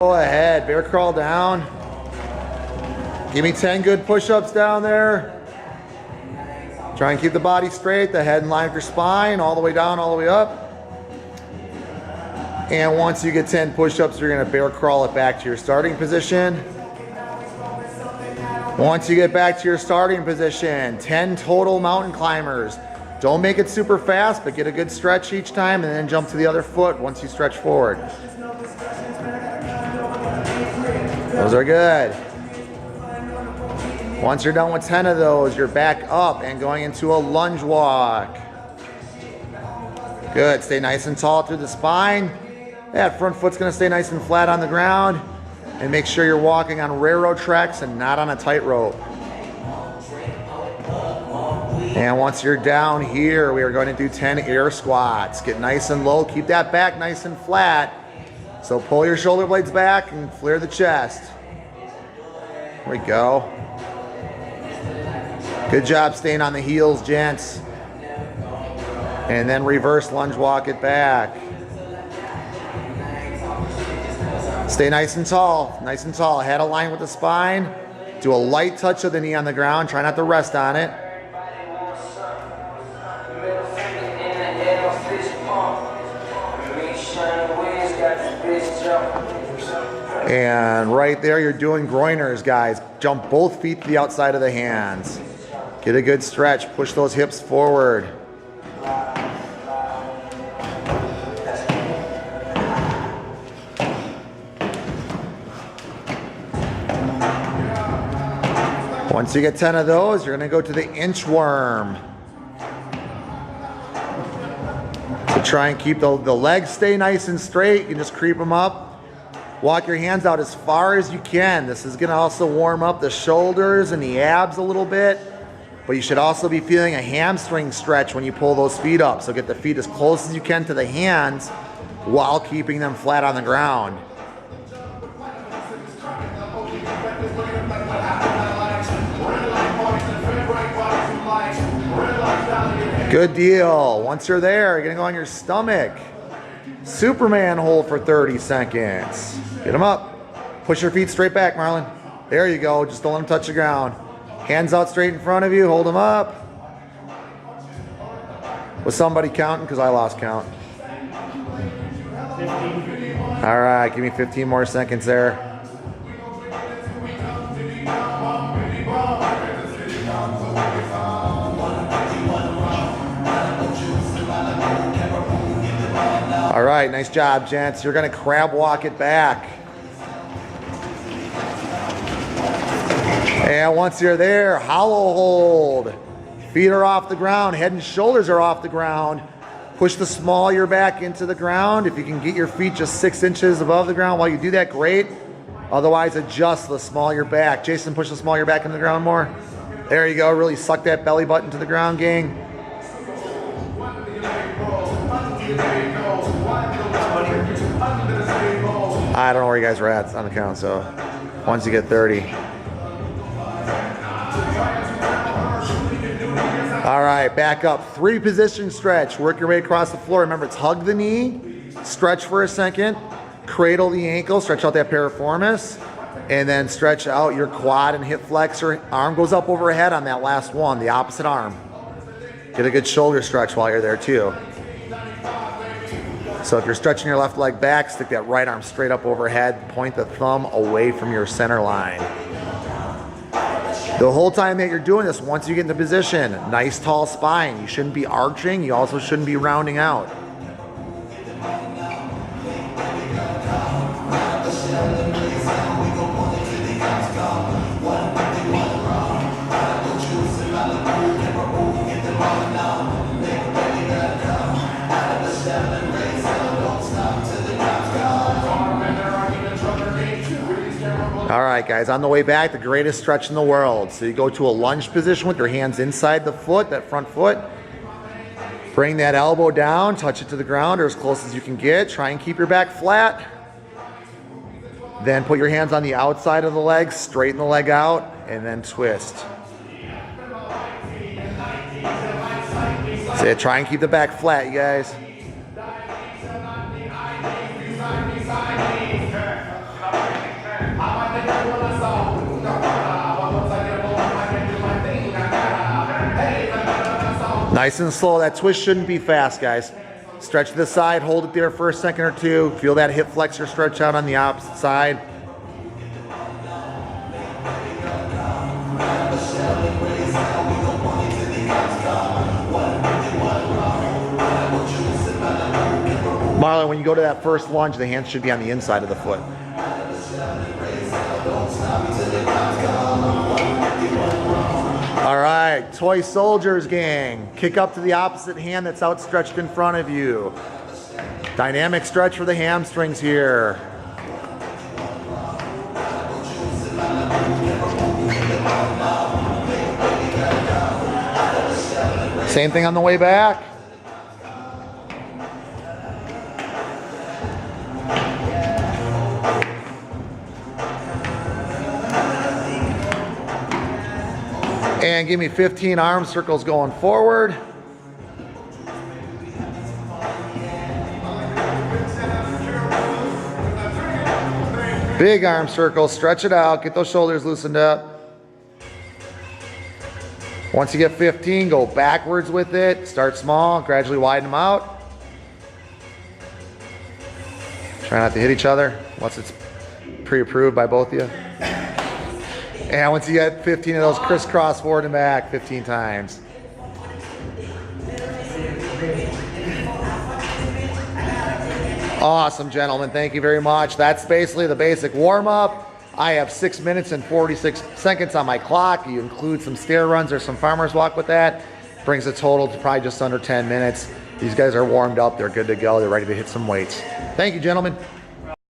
Go ahead, bear crawl down. Give me 10 good push-ups down there. Try and keep the body straight, the head in line with your spine, all the way down, all the way up. And once you get 10 push-ups, you're gonna bear crawl it back to your starting position. Once you get back to your starting position, 10 total mountain climbers. Don't make it super fast, but get a good stretch each time and then jump to the other foot once you stretch forward. Those are good. Once you're done with 10 of those, you're back up and going into a lunge walk. Good, stay nice and tall through the spine. That front foot's gonna stay nice and flat on the ground. And make sure you're walking on railroad tracks and not on a tightrope. And once you're down here, we are going to do 10 air squats. Get nice and low, keep that back nice and flat. So pull your shoulder blades back and flare the chest. There we go. Good job staying on the heels, gents. And then reverse lunge walk it back. Stay nice and tall, head aligned with the spine. Do a light touch of the knee on the ground, try not to rest on it. And right there, you're doing groiners, guys. Jump both feet to the outside of the hands. Get a good stretch, push those hips forward. Once you get 10 of those, you're gonna go to the inchworm. So try and keep the legs stay nice and straight. You can just creep them up. Walk your hands out as far as you can. This is gonna also warm up the shoulders and the abs a little bit, but you should also be feeling a hamstring stretch when you pull those feet up. So get the feet as close as you can to the hands while keeping them flat on the ground. Good deal. Once you're there, you're gonna go on your stomach. Superman hold for 30 seconds. Get them up. Push your feet straight back, Marlon. There you go. Just don't let them touch the ground. Hands out straight in front of you. Hold them up. Was somebody counting? Because I lost count. All right, give me 15 more seconds there. All right, nice job, gents. You're gonna crab walk it back. And once you're there, hollow hold. Feet are off the ground, head and shoulders are off the ground. Push the small of your back into the ground. If you can get your feet just 6 inches above the ground while you do that, great. Otherwise, adjust the small of your back. Jason, push the small of your back into the ground more. There you go, really suck that belly button to the ground, gang. I don't know where you guys were at on the count, so once you get 30. All right, back up. 3 position stretch. Work your way across the floor. Remember, it's hug the knee, stretch for a second, cradle the ankle, stretch out that piriformis, and then stretch out your quad and hip flexor. Arm goes up overhead on that last one, the opposite arm. Get a good shoulder stretch while you're there too. So if you're stretching your left leg back, stick that right arm straight up overhead, point the thumb away from your center line. The whole time that you're doing this, once you get into position, nice tall spine. You shouldn't be arching, you also shouldn't be rounding out. All right, guys, on the way back, the greatest stretch in the world. So you go to a lunge position with your hands inside the foot, that front foot. Bring that elbow down, touch it to the ground or as close as you can get. Try and keep your back flat. Then put your hands on the outside of the leg, straighten the leg out, and then twist. So try and keep the back flat, you guys. Nice and slow. That twist shouldn't be fast, guys. Stretch to the side, hold it there for a second or two. Feel that hip flexor stretch out on the opposite side. Marlon, when you go to that first lunge, the hands should be on the inside of the foot. All right, toy soldiers gang. Kick up to the opposite hand that's outstretched in front of you. Dynamic stretch for the hamstrings here. Same thing on the way back. And give me 15 arm circles going forward. Big arm circles, stretch it out, get those shoulders loosened up. Once you get 15, go backwards with it. Start small, gradually widen them out. Try not to hit each other once it's pre-approved by both of you. And once you get 15 of those, crisscross forward and back 15 times. Awesome, gentlemen. Thank you very much. That's basically the basic warm-up. I have 6 minutes and 46 seconds on my clock. You include some stair runs or some farmer's walk with that. Brings the total to probably just under 10 minutes. These guys are warmed up. They're good to go. They're ready to hit some weights. Thank you, gentlemen.